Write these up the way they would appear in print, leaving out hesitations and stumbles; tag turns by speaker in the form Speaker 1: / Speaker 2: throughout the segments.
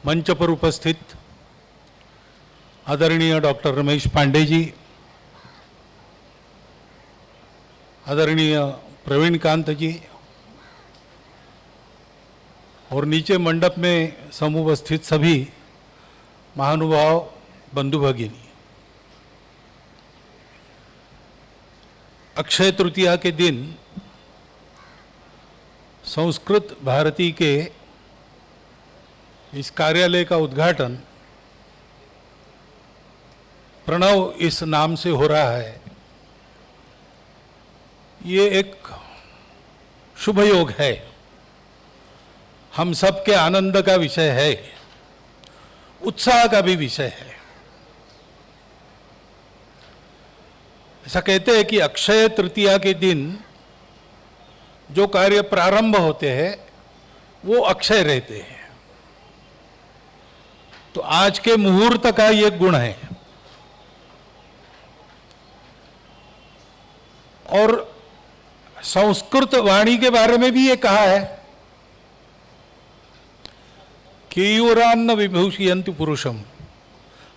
Speaker 1: मंच पर उपस्थित आदरणीय डॉक्टर रमेश पांडे जी, आदरणीय प्रवीण कांत जी और नीचे मंडप में समुपस्थित सभी महानुभाव बंधु भगिनी, अक्षय तृतीया के दिन संस्कृत भारती के इस कार्यालय का उद्घाटन प्रणव इस नाम से हो रहा है। ये एक शुभ योग है, हम सबके आनंद का विषय है, उत्साह का भी विषय है। ऐसा कहते हैं कि अक्षय तृतीया के दिन जो कार्य प्रारंभ होते हैं वो अक्षय रहते हैं। तो आज के मुहूर्त का ये गुण है। और संस्कृत वाणी के बारे में भी ये कहा है, केयूरान्न विभूषयन्ति पुरुषम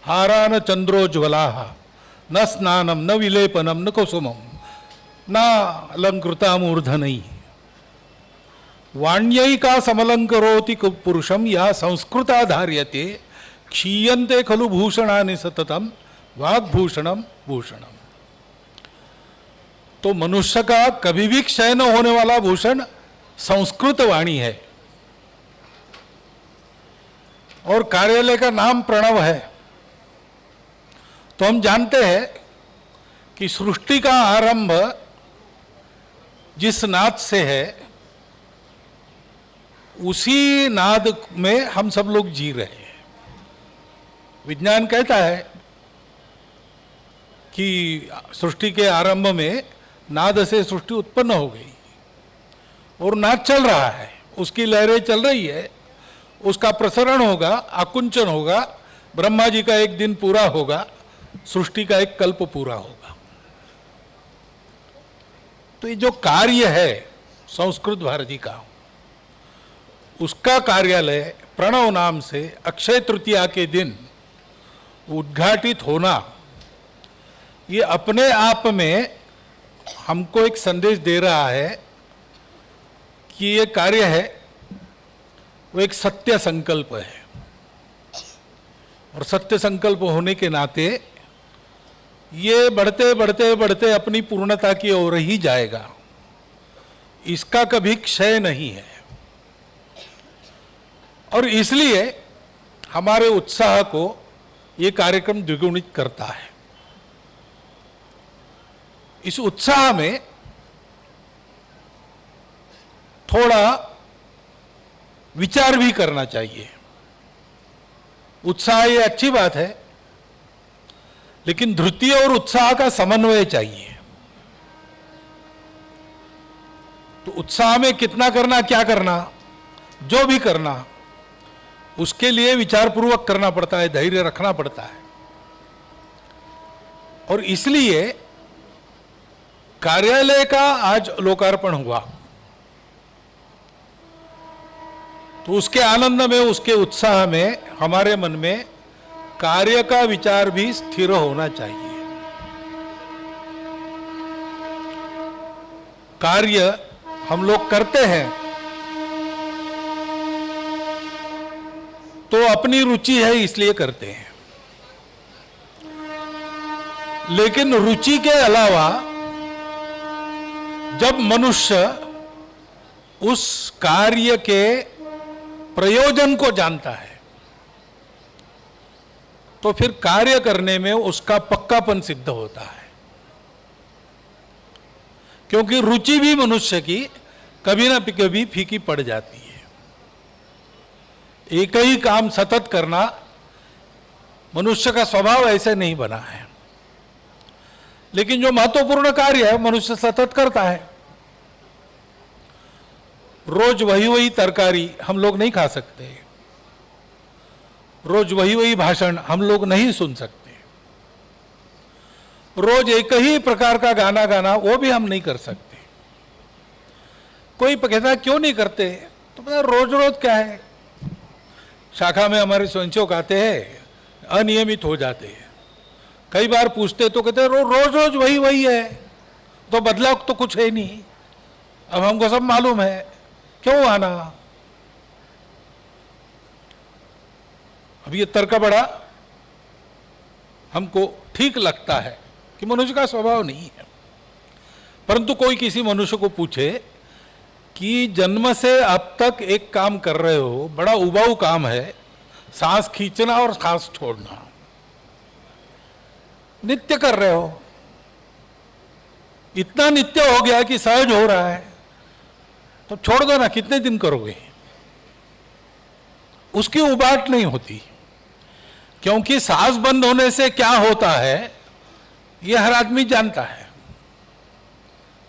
Speaker 1: हारान चंद्रोज्वलाः न स्नानम न विलेपनम न कुसुमम न अलंकृतामूर्धनैः वाण्यैका समलंकरोति पुरुषम या संस्कृता धार्यते क्षीयन्ते खलु भूषणानि सततम वाग्भूषणम भूषणम। तो मनुष्य का कभी भी क्षय न होने वाला भूषण संस्कृत वाणी है। और कार्यालय का नाम प्रणव है। तो हम जानते हैं कि सृष्टि का आरंभ जिस नाद से है उसी नाद में हम सब लोग जी रहे हैं। विज्ञान कहता है कि सृष्टि के आरंभ में नाद से सृष्टि उत्पन्न हो गई और नाद चल रहा है, उसकी लहरें चल रही है, उसका प्रसरण होगा, आकुंचन होगा, ब्रह्मा जी का एक दिन पूरा होगा, सृष्टि का एक कल्प पूरा होगा। तो ये जो कार्य है संस्कृत भारती का, उसका कार्यालय प्रणव नाम से अक्षय तृतीया के दिन उद्घाटित होना, ये अपने आप में हमको एक संदेश दे रहा है कि ये कार्य है वो एक सत्य संकल्प है। और सत्य संकल्प होने के नाते ये बढ़ते बढ़ते बढ़ते अपनी पूर्णता की ओर ही जाएगा, इसका कभी क्षय नहीं है। और इसलिए हमारे उत्साह को ये कार्यक्रम द्विगुणित करता है। इस उत्साह में थोड़ा विचार भी करना चाहिए। उत्साह ये अच्छी बात है, लेकिन धृति और उत्साह का समन्वय चाहिए। तो उत्साह में कितना करना, क्या करना, जो भी करना उसके लिए विचारपूर्वक करना पड़ता है, धैर्य रखना पड़ता है। और इसलिए कार्यालय का आज लोकार्पण हुआ तो उसके आनंद में, उसके उत्साह में हमारे मन में कार्य का विचार भी स्थिर होना चाहिए। कार्य हम लोग करते हैं तो अपनी रुचि है इसलिए करते हैं, लेकिन रुचि के अलावा जब मनुष्य उस कार्य के प्रयोजन को जानता है तो फिर कार्य करने में उसका पक्कापन सिद्ध होता है। क्योंकि रुचि भी मनुष्य की कभी ना कभी फीकी पड़ जाती है। एक ही काम सतत करना मनुष्य का स्वभाव ऐसे नहीं बना है। लेकिन जो महत्वपूर्ण कार्य है मनुष्य सतत करता है। रोज वही वही तरकारी हम लोग नहीं खा सकते, रोज वही वही भाषण हम लोग नहीं सुन सकते, रोज एक ही प्रकार का गाना गाना वो भी हम नहीं कर सकते। कोई कहता क्यों नहीं करते, तो पता रोज रोज क्या है, शाखा में हमारे स्वयंसेवक आते हैं, अनियमित हो जाते हैं। कई बार पूछते तो कहते रोज रोज वही वही है, तो बदलाव तो कुछ है नहीं, अब हमको सब मालूम है, क्यों आना। अब ये तर्क बड़ा हमको ठीक लगता है कि मनुष्य का स्वभाव नहीं है, परंतु कोई किसी मनुष्य को पूछे कि जन्म से अब तक एक काम कर रहे हो, बड़ा उबाऊ काम है, सांस खींचना और सांस छोड़ना, नित्य कर रहे हो, इतना नित्य हो गया कि सहज हो रहा है, तो छोड़ दो ना, कितने दिन करोगे। उसकी उबाट नहीं होती, क्योंकि सांस बंद होने से क्या होता है यह हर आदमी जानता है।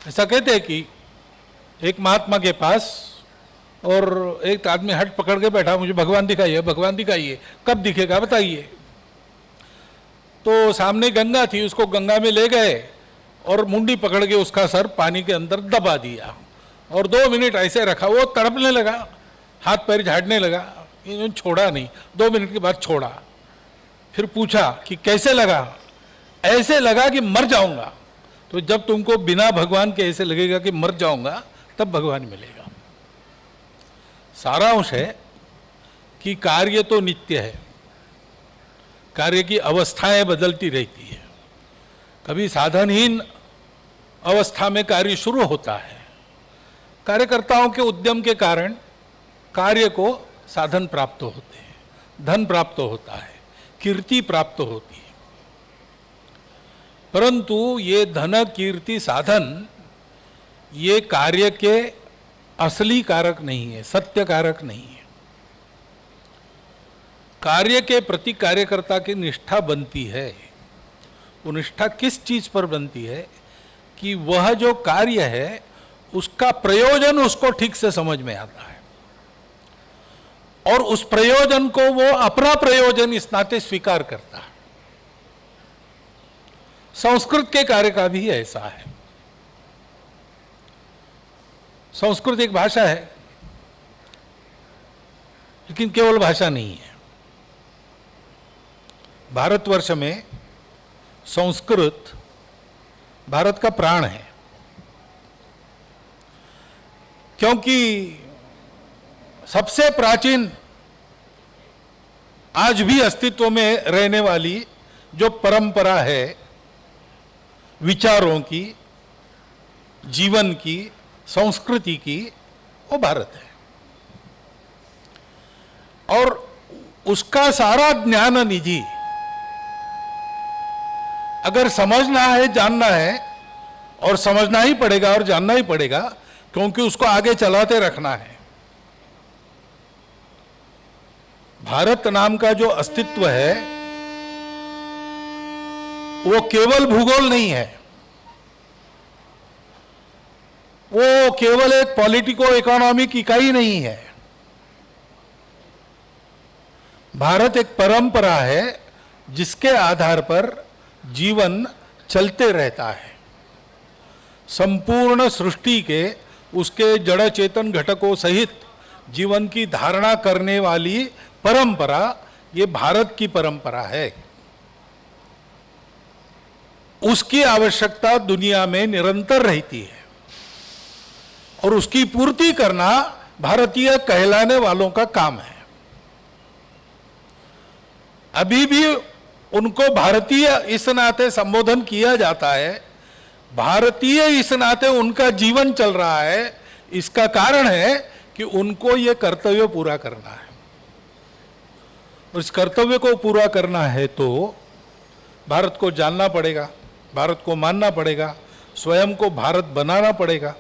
Speaker 1: ऐसा कहते हैं कि एक महात्मा के पास और एक आदमी हट पकड़ के बैठा, मुझे भगवान दिखाइए, भगवान दिखाइए, कब दिखेगा बताइए। तो सामने गंगा थी, उसको गंगा में ले गए और मुंडी पकड़ के उसका सर पानी के अंदर दबा दिया और 2 मिनट ऐसे रखा, वो तड़पने लगा, हाथ पैर झाड़ने लगा, छोड़ा नहीं, 2 मिनट के बाद छोड़ा। फिर पूछा कि कैसे लगा, ऐसे लगा कि मर जाऊंगा। तो जब तुमको बिना भगवान के ऐसे लगेगा कि मर जाऊंगा, तब भगवान मिलेगा। सारांश है कि कार्य तो नित्य है, कार्य की अवस्थाएं बदलती रहती है। कभी साधनहीन अवस्था में कार्य शुरू होता है, कार्यकर्ताओं के उद्यम के कारण कार्य को साधन प्राप्त होते हैं, धन प्राप्त होता है, कीर्ति प्राप्त होती है। परंतु ये धन कीर्ति साधन ये कार्य के असली कारक नहीं है, सत्य कारक नहीं है। कार्य के प्रति कार्यकर्ता की निष्ठा बनती है। वो निष्ठा किस चीज पर बनती है कि वह जो कार्य है उसका प्रयोजन उसको ठीक से समझ में आता है और उस प्रयोजन को वो अपना प्रयोजन इस नाते स्वीकार करता है। संस्कृत के कार्य का भी ऐसा है। संस्कृत एक भाषा है, लेकिन केवल भाषा नहीं है। भारतवर्ष में संस्कृत भारत का प्राण है, क्योंकि सबसे प्राचीन आज भी अस्तित्व में रहने वाली जो परंपरा है विचारों की, जीवन की, संस्कृति की, वो भारत है। और उसका सारा ज्ञान निधि अगर समझना है, जानना है, और समझना ही पड़ेगा और जानना ही पड़ेगा, क्योंकि उसको आगे चलाते रखना है। भारत नाम का जो अस्तित्व है वो केवल भूगोल नहीं है, वो केवल एक पॉलिटिको इकोनॉमिक इकाई नहीं है। भारत एक परंपरा है जिसके आधार पर जीवन चलते रहता है। संपूर्ण सृष्टि के उसके जड़ चेतन घटकों सहित जीवन की धारणा करने वाली परंपरा ये भारत की परंपरा है। उसकी आवश्यकता दुनिया में निरंतर रहती है और उसकी पूर्ति करना भारतीय कहलाने वालों का काम है। अभी भी उनको भारतीय इस नाते संबोधन किया जाता है, भारतीय इस नाते उनका जीवन चल रहा है। इसका कारण है कि उनको ये कर्तव्य पूरा करना है, और इस कर्तव्य को पूरा करना है तो भारत को जानना पड़ेगा, भारत को मानना पड़ेगा, स्वयं को भारत बनाना पड़ेगा।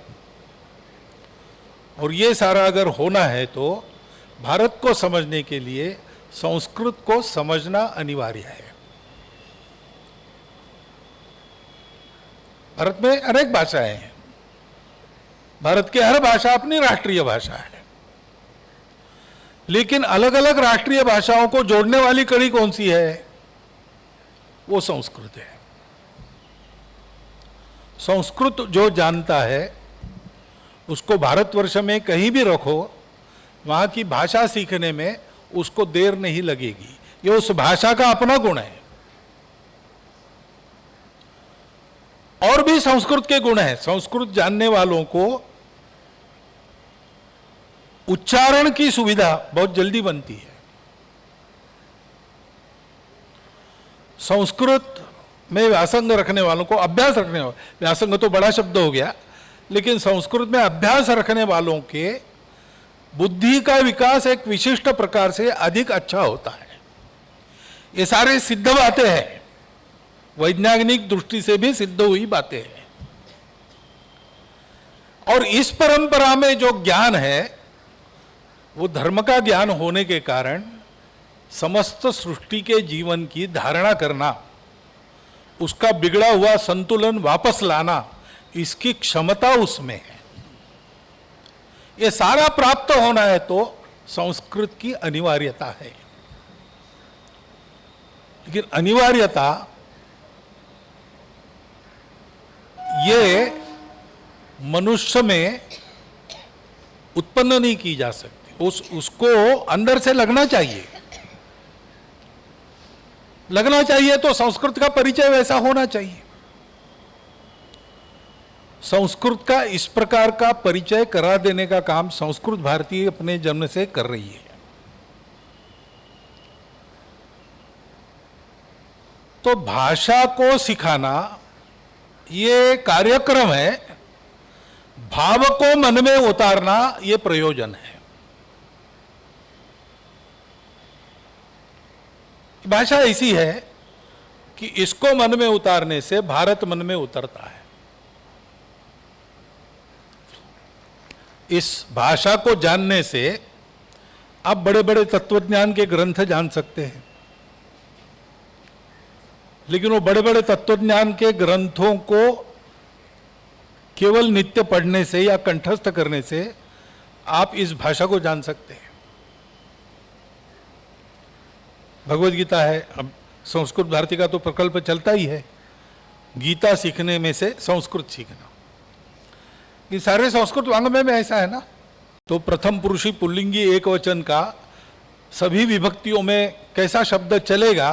Speaker 1: और ये सारा अगर होना है तो भारत को समझने के लिए संस्कृत को समझना अनिवार्य है। भारत में अनेक भाषाएं हैं, भारत की हर भाषा अपनी राष्ट्रीय भाषा है, लेकिन अलग अलग राष्ट्रीय भाषाओं को जोड़ने वाली कड़ी कौन सी है? वो संस्कृत है। संस्कृत जो जानता है उसको भारतवर्ष में कहीं भी रखो, वहाँ की भाषा सीखने में उसको देर नहीं लगेगी। ये उस भाषा का अपना गुण है। और भी संस्कृत के गुण हैं। संस्कृत जानने वालों को उच्चारण की सुविधा बहुत जल्दी बनती है। संस्कृत में व्यासंग रखने वालों को, अभ्यास रखने वालों, व्यासंग तो बड़ा शब्द हो गया, लेकिन संस्कृत में अभ्यास रखने वालों के बुद्धि का विकास एक विशिष्ट प्रकार से अधिक अच्छा होता है। ये सारे सिद्ध बातें हैं, वैज्ञानिक दृष्टि से भी सिद्ध हुई बातें हैं। और इस परंपरा में जो ज्ञान है वो धर्म का ज्ञान होने के कारण समस्त सृष्टि के जीवन की धारणा करना, उसका बिगड़ा हुआ संतुलन वापस लाना, इसकी क्षमता उसमें है। ये सारा प्राप्त होना है तो संस्कृत की अनिवार्यता है। लेकिन अनिवार्यता ये मनुष्य में उत्पन्न नहीं की जा सकती। उसको अंदर से लगना चाहिए। लगना चाहिए तो संस्कृत का परिचय वैसा होना चाहिए। संस्कृत का इस प्रकार का परिचय करा देने का काम संस्कृत भारती अपने जन्म से कर रही है। तो भाषा को सिखाना ये कार्यक्रम है, भाव को मन में उतारना ये प्रयोजन है। भाषा ऐसी है कि इसको मन में उतारने से भारत मन में उतरता है। इस भाषा को जानने से आप बड़े बड़े तत्वज्ञान के ग्रंथ जान सकते हैं, लेकिन वो बड़े बड़े तत्वज्ञान के ग्रंथों को केवल नित्य पढ़ने से या कंठस्थ करने से आप इस भाषा को जान सकते हैं। भगवद गीता है, अब संस्कृत भारती का तो प्रकल्प चलता ही है, गीता सीखने में से संस्कृत सीखना। ये सारे संस्कृत वाङ्मय में ऐसा है ना। तो प्रथम पुरुषी पुल्लिंगी एक वचन का सभी विभक्तियों में कैसा शब्द चलेगा?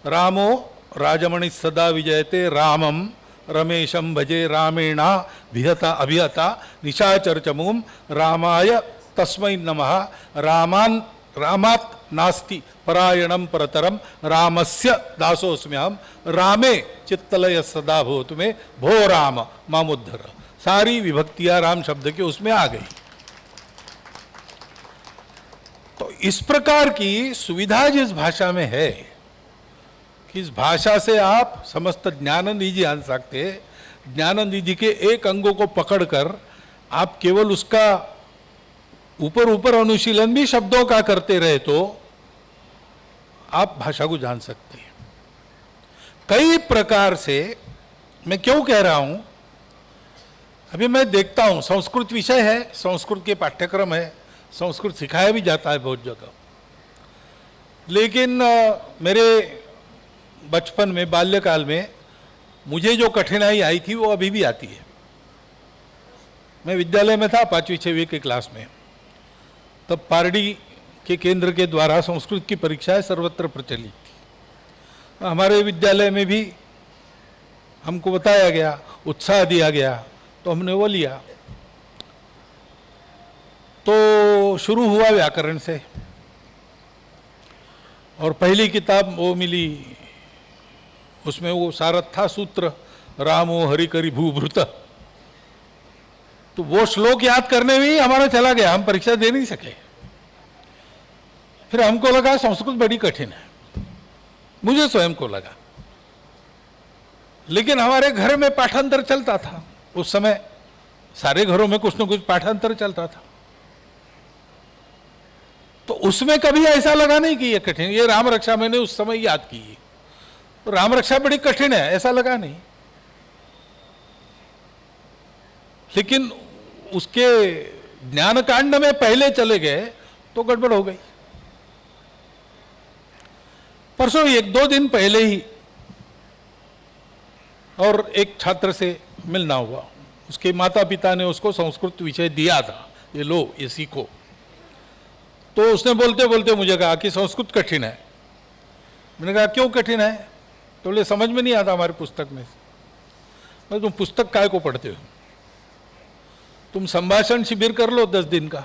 Speaker 1: रामो राजमणि सदा विजयते रामम रमेशम भजे रामेणा विहता अभिहता निशाचर चमूम रामाय तस्मै नमः रामात् नास्ति परायणम परतरम रामस्य दासोऽस्म्यहम् रामे चित्तलय सदा भवतु मे भो राम मामुद्धर। सारी विभक्तियां राम शब्द के उसमें आ गई। तो इस प्रकार की सुविधा जिस भाषा में है कि इस भाषा से आप समस्त ज्ञान निधि जान सकते। ज्ञान निधि के एक अंगों को पकड़कर आप केवल उसका ऊपर ऊपर अनुशीलन भी शब्दों का करते रहे तो आप भाषा को जान सकते हैं। कई प्रकार से मैं क्यों कह रहा हूं, अभी मैं देखता हूं संस्कृत विषय है, संस्कृत के पाठ्यक्रम है, संस्कृत सिखाया भी जाता है बहुत जगह, लेकिन मेरे बचपन में बाल्यकाल में मुझे जो कठिनाई आई थी वो अभी भी आती है। मैं विद्यालय में था 5वीं 6वीं की क्लास में, तब पारडी के केंद्र के द्वारा संस्कृत की परीक्षाएं सर्वत्र प्रचलित थी। हमारे विद्यालय में भी हमको बताया गया, उत्साह दिया गया, तो हमने वो लिया। तो शुरू हुआ व्याकरण से, और पहली किताब वो मिली, उसमें वो सारथा सूत्र रामो हरि करि भूभृत, तो वो श्लोक याद करने में ही हमारा चला गया, हम परीक्षा दे नहीं सके। फिर हमको लगा संस्कृत बड़ी कठिन है, मुझे स्वयं को लगा, लेकिन हमारे घर में पाठांतर चलता था। उस समय सारे घरों में कुछ न कुछ पाठांतर चलता था, तो उसमें कभी ऐसा लगा नहीं कि ये कठिन। ये राम रक्षा मैंने उस समय याद की, तो राम रक्षा बड़ी कठिन है ऐसा लगा नहीं, लेकिन उसके ज्ञान कांड में पहले चले गए तो गड़बड़ हो गई। परसों 1-2 दिन पहले ही और एक छात्र से मिलना हुआ, उसके माता पिता ने उसको संस्कृत विषय दिया था, ये लो ये सीखो। तो उसने बोलते बोलते मुझे कहा कि संस्कृत कठिन है। मैंने कहा क्यों कठिन है? तो बोले समझ में नहीं आता हमारी पुस्तक में। मैं, तुम पुस्तक काय को पढ़ते हो? तुम संभाषण शिविर कर लो 10 दिन का,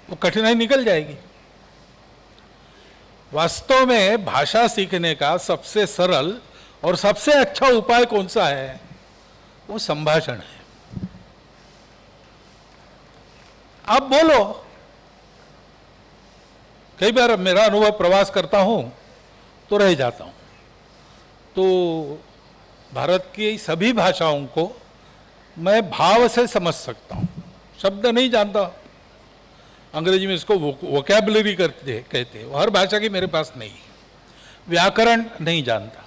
Speaker 1: वो कठिनाई निकल जाएगी। वास्तव में भाषा सीखने का सबसे सरल और सबसे अच्छा उपाय कौन सा है? वो संभाषण है। आप बोलो। कई बार मेरा अनुभव, प्रवास करता हूं तो रह जाता हूं, तो भारत की सभी भाषाओं को मैं भाव से समझ सकता हूं। शब्द नहीं जानता, अंग्रेजी में इसको वोकैबुलरी कहते हैं, हर भाषा की मेरे पास नहीं। व्याकरण नहीं जानता,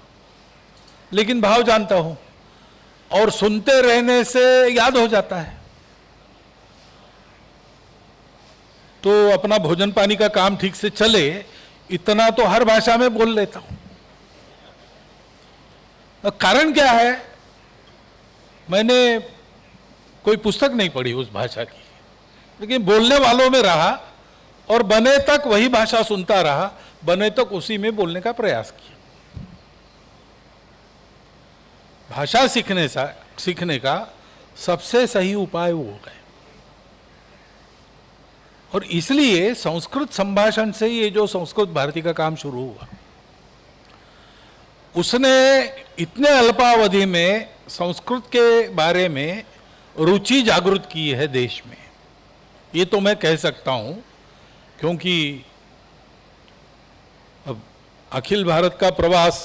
Speaker 1: लेकिन भाव जानता हूं, और सुनते रहने से याद हो जाता है। तो अपना भोजन पानी का काम ठीक से चले, इतना तो हर भाषा में बोल लेता हूं। कारण क्या है? मैंने कोई पुस्तक नहीं पढ़ी उस भाषा की, लेकिन बोलने वालों में रहा और बने तक वही भाषा सुनता रहा, बने तक उसी में बोलने का प्रयास किया। भाषा सीखने का सबसे सही उपाय वो है। और इसलिए संस्कृत संभाषण से ये जो संस्कृत भारती का काम शुरू हुआ, उसने इतने अल्पावधि में संस्कृत के बारे में रुचि जागृत की है देश में। ये तो मैं कह सकता हूं, क्योंकि अब अखिल भारत का प्रवास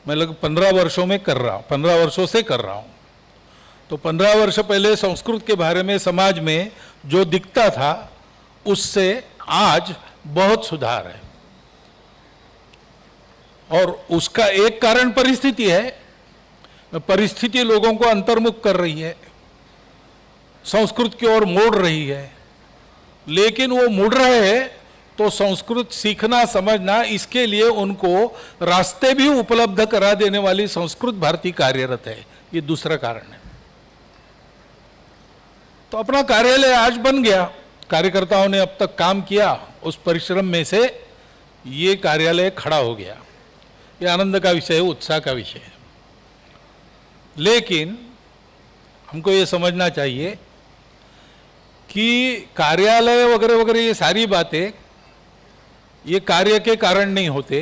Speaker 1: मैं लगभग 15 वर्षों में कर रहा हूं, 15 वर्षों से कर रहा हूं। तो 15 वर्ष पहले संस्कृत के बारे में समाज में जो दिखता था, उससे आज बहुत सुधार है। और उसका एक कारण परिस्थिति है। परिस्थिति लोगों को अंतर्मुख कर रही है, संस्कृत की ओर मोड़ रही है। लेकिन वो मुड़ रहे हैं तो संस्कृत सीखना समझना, इसके लिए उनको रास्ते भी उपलब्ध करा देने वाली संस्कृत भारती कार्यरत है। ये दूसरा कारण है। तो अपना कार्यालय आज बन गया, कार्यकर्ताओं ने अब तक काम किया, उस परिश्रम में से ये कार्यालय खड़ा हो गया। ये आनंद का विषय है, उत्साह का विषय है। लेकिन हमको ये समझना चाहिए कि कार्यालय वगैरह वगैरह ये सारी बातें ये कार्य के कारण नहीं होते।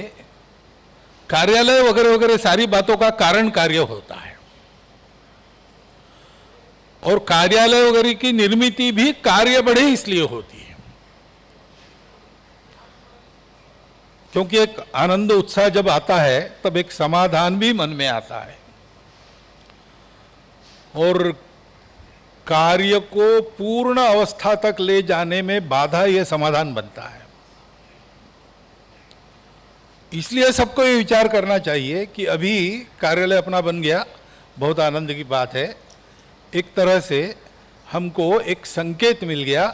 Speaker 1: कार्यालय वगैरह वगैरह सारी बातों का कारण कार्य होता है। और कार्यालय वगैरह की निर्मित भी कार्य बढ़े इसलिए होती है, क्योंकि एक आनंद उत्साह जब आता है तब एक समाधान भी मन में आता है, और कार्य को पूर्ण अवस्था तक ले जाने में बाधा यह समाधान बनता है। इसलिए सबको ये विचार करना चाहिए कि अभी कार्यालय अपना बन गया, बहुत आनंद की बात है। एक तरह से हमको एक संकेत मिल गया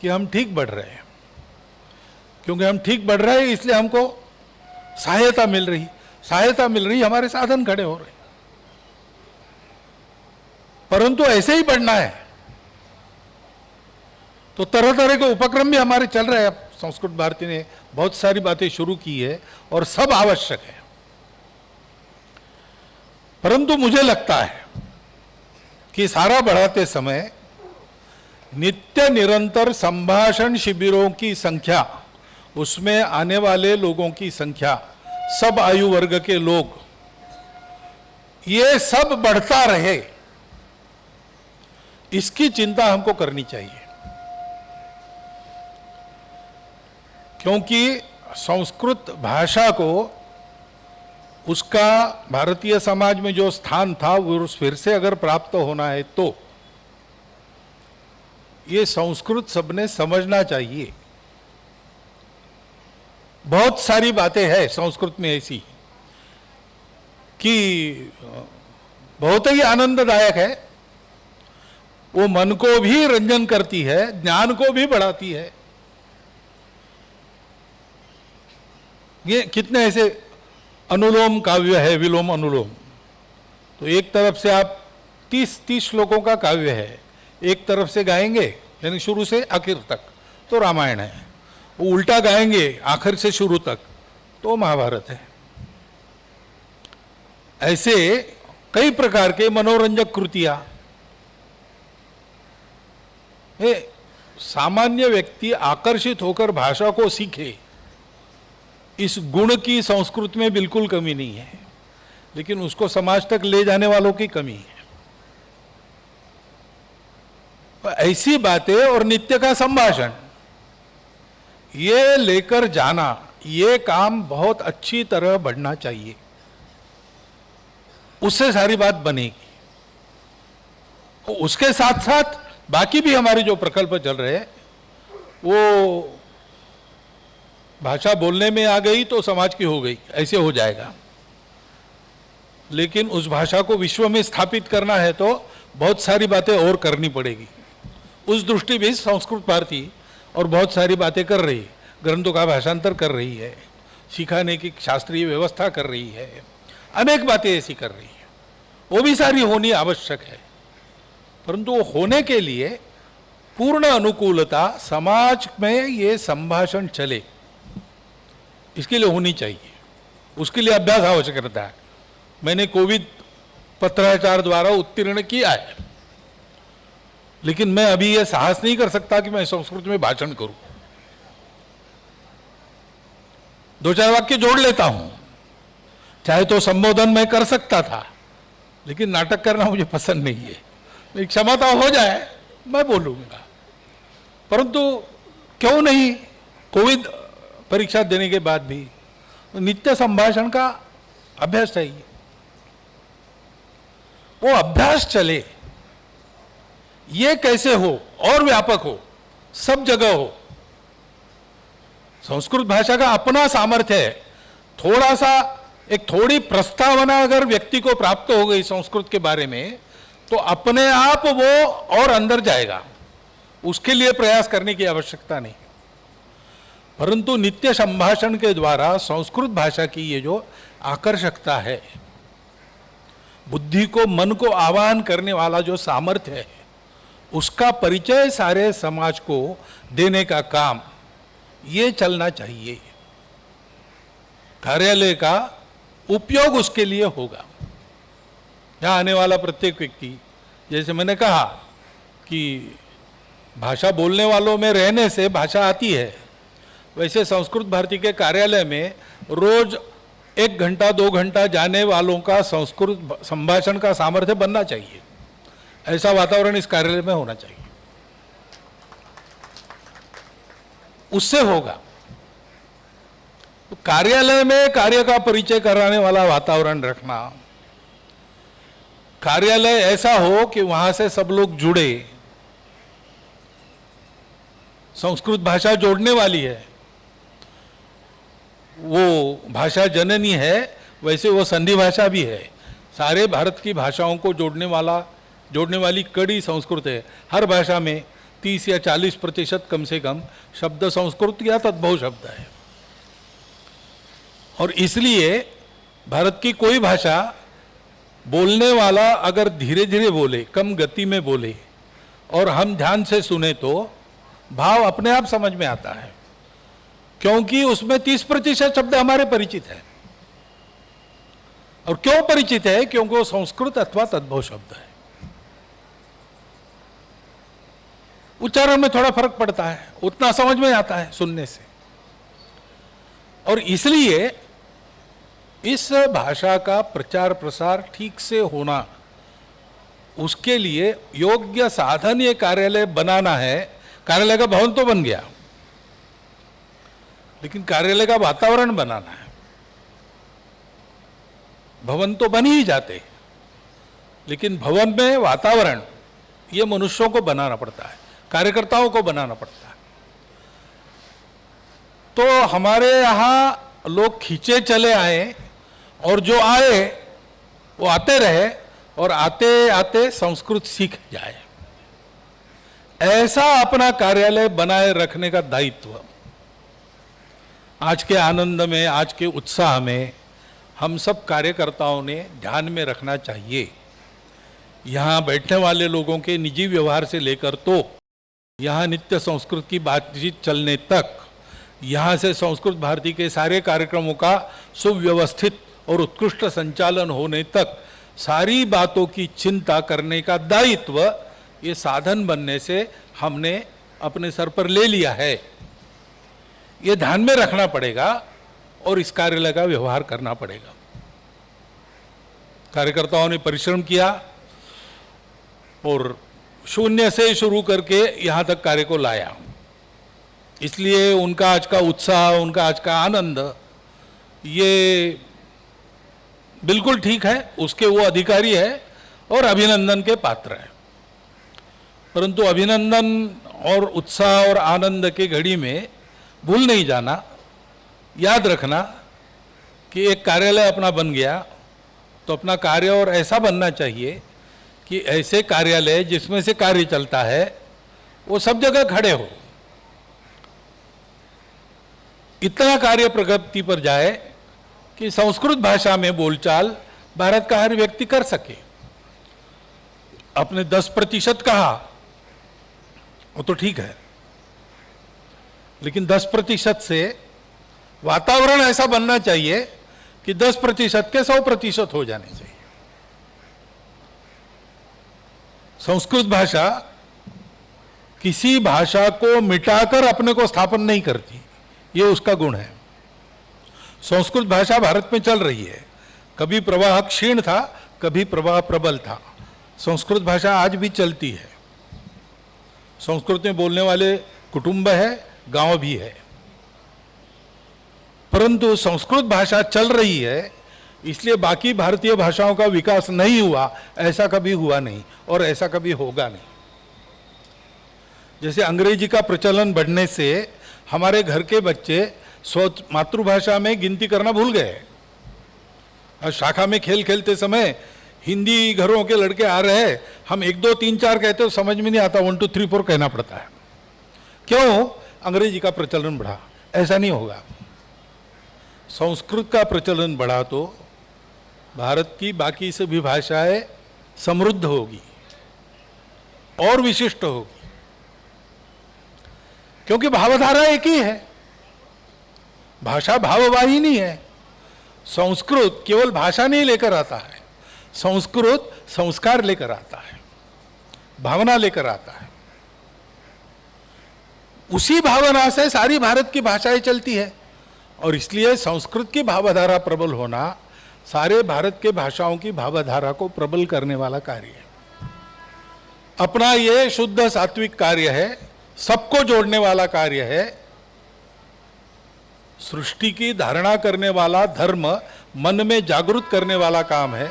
Speaker 1: कि हम ठीक बढ़ रहे हैं। क्योंकि हम ठीक बढ़ रहे हैं इसलिए हमको सहायता मिल रही, हमारे साधन खड़े हो रहे। परंतु ऐसे ही बढ़ना है तो तरह तरह के उपक्रम भी हमारे चल रहे हैं। अब संस्कृत भारती ने बहुत सारी बातें शुरू की है और सब आवश्यक है। परंतु मुझे लगता है कि सारा बढ़ाते समय नित्य निरंतर संभाषण शिविरों की संख्या, उसमें आने वाले लोगों की संख्या, सब आयु वर्ग के लोग, ये सब बढ़ता रहे, इसकी चिंता हमको करनी चाहिए। क्योंकि संस्कृत भाषा को उसका भारतीय समाज में जो स्थान था वो फिर से अगर प्राप्त होना है तो ये संस्कृत सबने समझना चाहिए। बहुत सारी बातें हैं संस्कृत में ऐसी कि बहुत ही आनंददायक है, वो मन को भी रंजन करती है, ज्ञान को भी बढ़ाती है। ये कितने ऐसे अनुलोम काव्य है, विलोम अनुलोम, तो एक तरफ से आप 30 श्लोकों का काव्य है, एक तरफ से गाएंगे यानी शुरू से आखिर तक तो रामायण है, वो उल्टा गाएंगे आखिर से शुरू तक तो महाभारत है। ऐसे कई प्रकार के मनोरंजक कृतियां सामान्य व्यक्ति आकर्षित होकर भाषा को सीखे, इस गुण की संस्कृत में बिल्कुल कमी नहीं है, लेकिन उसको समाज तक ले जाने वालों की कमी है। ऐसी बातें और नित्य का संभाषण ये लेकर जाना, ये काम बहुत अच्छी तरह बढ़ना चाहिए, उससे सारी बात बनेगी। उसके साथ साथ बाकी भी हमारे जो प्रकल्प चल रहे हैं, वो भाषा बोलने में आ गई तो समाज की हो गई, ऐसे हो जाएगा। लेकिन उस भाषा को विश्व में स्थापित करना है तो बहुत सारी बातें और करनी पड़ेगी। उस दृष्टि भी संस्कृत भारती और बहुत सारी बातें कर रही है, ग्रंथों का भाषांतर कर रही है, सिखाने की शास्त्रीय व्यवस्था कर रही है, अनेक बातें ऐसी कर रही है। वो भी सारी होनी आवश्यक है, परंतु वो होने के लिए पूर्ण अनुकूलता समाज में ये संभाषण चले, इसके लिए होनी चाहिए। उसके लिए अभ्यास आवश्यक रहता है। मैंने कोविद पत्राचार द्वारा उत्तीर्ण किया है, लेकिन मैं अभी ये साहस नहीं कर सकता कि मैं संस्कृत में भाषण करूं। 2-4 वाक्य जोड़ लेता हूं, चाहे तो संबोधन मैं कर सकता था, लेकिन नाटक करना मुझे पसंद नहीं है। क्षमता हो जाए मैं बोलूंगा, परंतु क्यों नहीं, कोविड परीक्षा देने के बाद भी नित्य संभाषण का अभ्यास चाहिए। वो अभ्यास चले, ये कैसे हो और व्यापक हो, सब जगह हो। संस्कृत भाषा का अपना सामर्थ्य है। थोड़ा सा एक थोड़ी प्रस्तावना अगर व्यक्ति को प्राप्त हो गई संस्कृत के बारे में, तो अपने आप वो और अंदर जाएगा, उसके लिए प्रयास करने की आवश्यकता नहीं। परंतु नित्य संभाषण के द्वारा संस्कृत भाषा की ये जो आकर्षकता है, बुद्धि को, मन को आवाहन करने वाला जो सामर्थ्य है, उसका परिचय सारे समाज को देने का काम ये चलना चाहिए। कार्यालय का उपयोग उसके लिए होगा। यहाँ आने वाला प्रत्येक व्यक्ति, जैसे मैंने कहा कि भाषा बोलने वालों में रहने से भाषा आती है, वैसे संस्कृत भारती के कार्यालय में रोज 1 घंटा 2 घंटा जाने वालों का संस्कृत संभाषण का सामर्थ्य बनना चाहिए। ऐसा वातावरण इस कार्यालय में होना चाहिए, उससे होगा। तो कार्यालय में कार्य का परिचय कराने वाला वातावरण रखना, कार्यालय ऐसा हो कि वहां से सब लोग जुड़े। संस्कृत भाषा जोड़ने वाली है, वो भाषा जननी है, वैसे वो संधि भाषा भी है। सारे भारत की भाषाओं को जोड़ने वाली कड़ी संस्कृत है। हर भाषा में 30 या 40% कम से कम शब्द संस्कृत या तद्भव शब्द है। और इसलिए भारत की कोई भाषा बोलने वाला अगर धीरे धीरे बोले, कम गति में बोले और हम ध्यान से सुने, तो भाव अपने आप समझ में आता है, क्योंकि उसमें 30% शब्द हमारे परिचित है। और क्यों परिचित है? क्योंकि वो संस्कृत अथवा तद्भव शब्द है। उच्चारण में थोड़ा फर्क पड़ता है, उतना समझ में आता है सुनने से। और इसलिए इस भाषा का प्रचार प्रसार ठीक से होना, उसके लिए योग्य साधन ये कार्यालय बनाना है। कार्यालय का भवन तो बन गया, लेकिन कार्यालय का वातावरण बनाना है। भवन तो बन ही जाते, लेकिन भवन में वातावरण ये मनुष्यों को बनाना पड़ता है, कार्यकर्ताओं को बनाना पड़ता है। तो हमारे यहाँ लोग खींचे चले आए, और जो आए वो आते रहे, और आते आते संस्कृत सीख जाए। ऐसा अपना कार्यालय बनाए रखने का दायित्व आज के आनंद में, आज के उत्साह में हम सब कार्यकर्ताओं ने ध्यान में रखना चाहिए। यहाँ बैठने वाले लोगों के निजी व्यवहार से लेकर तो यहाँ नित्य संस्कृत की बातचीत चलने तक, यहाँ से संस्कृत भारती के सारे कार्यक्रमों का सुव्यवस्थित और उत्कृष्ट संचालन होने तक सारी बातों की चिंता करने का दायित्व ये साधन बनने से हमने अपने सर पर ले लिया है। ये ध्यान में रखना पड़ेगा और इस कार्यालय का व्यवहार करना पड़ेगा। कार्यकर्ताओं ने परिश्रम किया और शून्य से शुरू करके यहाँ तक कार्य को लाया, इसलिए उनका आज का उत्साह, उनका आज का आनंद ये बिल्कुल ठीक है, उसके वो अधिकारी है और अभिनंदन के पात्र है। परंतु अभिनंदन और उत्साह और आनंद के घड़ी में भूल नहीं जाना, याद रखना कि एक कार्यालय अपना बन गया तो अपना कार्य और ऐसा बनना चाहिए कि ऐसे कार्यालय जिसमें से कार्य चलता है वो सब जगह खड़े हो, इतना कार्य प्रगति पर जाए कि संस्कृत भाषा में बोलचाल भारत का हर व्यक्ति कर सके। आपने 10% कहा, वो तो ठीक है, लेकिन 10% से वातावरण ऐसा बनना चाहिए कि 10% के 100% हो जाने चाहिए। संस्कृत भाषा किसी भाषा को मिटाकर अपने को स्थापन नहीं करती, ये उसका गुण है। संस्कृत भाषा भारत में चल रही है, कभी प्रवाह क्षीण था, कभी प्रवाह प्रबल था। संस्कृत भाषा आज भी चलती है। संस्कृत में बोलने वाले कुटुंब है, गांव भी है, परंतु संस्कृत भाषा चल रही है, इसलिए बाकी भारतीय भाषाओं का विकास नहीं हुआ, ऐसा कभी हुआ नहीं और ऐसा कभी होगा नहीं। जैसे अंग्रेजी का प्रचलन बढ़ने से हमारे घर के बच्चे मातृभाषा में गिनती करना भूल गए। और शाखा में खेल खेलते समय हिंदी घरों के लड़के आ रहे हैं, हम 1 2 3 4 कहते हो, समझ में नहीं आता, 1 2 3 4 कहना पड़ता है। क्यों? अंग्रेजी का प्रचलन बढ़ा। ऐसा नहीं होगा। संस्कृत का प्रचलन बढ़ा तो भारत की बाकी सभी भाषाएं समृद्ध होगी और विशिष्ट होगी, क्योंकि भावधारा एक ही है। भाषा भाववाहिनी है। संस्कृत केवल भाषा नहीं लेकर आता है, संस्कृत संस्कार लेकर आता है, भावना लेकर आता है। उसी भावना से सारी भारत की भाषाएं चलती है और इसलिए संस्कृत की भावधारा प्रबल होना सारे भारत के भाषाओं की भावधारा को प्रबल करने वाला कार्य है। अपना ये शुद्ध सात्विक कार्य है, सबको जोड़ने वाला कार्य है। सृष्टि की धारणा करने वाला धर्म मन में जागृत करने वाला काम है।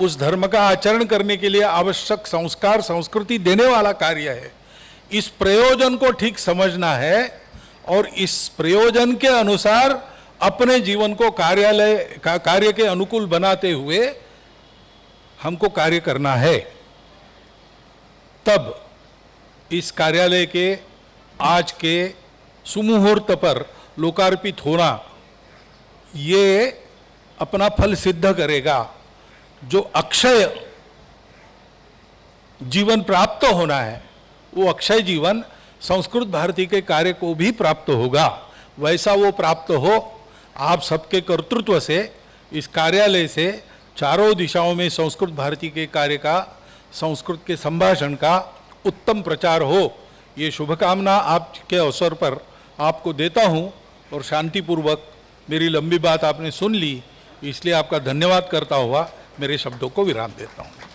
Speaker 1: उस धर्म का आचरण करने के लिए आवश्यक संस्कार संस्कृति देने वाला कार्य है। इस प्रयोजन को ठीक समझना है और इस प्रयोजन के अनुसार अपने जीवन को कार्य के अनुकूल बनाते हुए हमको कार्य करना है। तब इस कार्यालय के आज के सुमुहूर्त पर लोकार्पित होना ये अपना फल सिद्ध करेगा। जो अक्षय जीवन प्राप्त होना है वो अक्षय जीवन संस्कृत भारती के कार्य को भी प्राप्त होगा। वैसा वो प्राप्त हो, आप सबके कर्तृत्व से इस कार्यालय से चारों दिशाओं में संस्कृत भारती के कार्य का, संस्कृत के संभाषण का उत्तम प्रचार हो, ये शुभकामना आपके अवसर पर आपको देता हूँ। और शांतिपूर्वक मेरी लंबी बात आपने सुन ली, इसलिए आपका धन्यवाद करता हुआ मेरे शब्दों को विराम देता हूँ।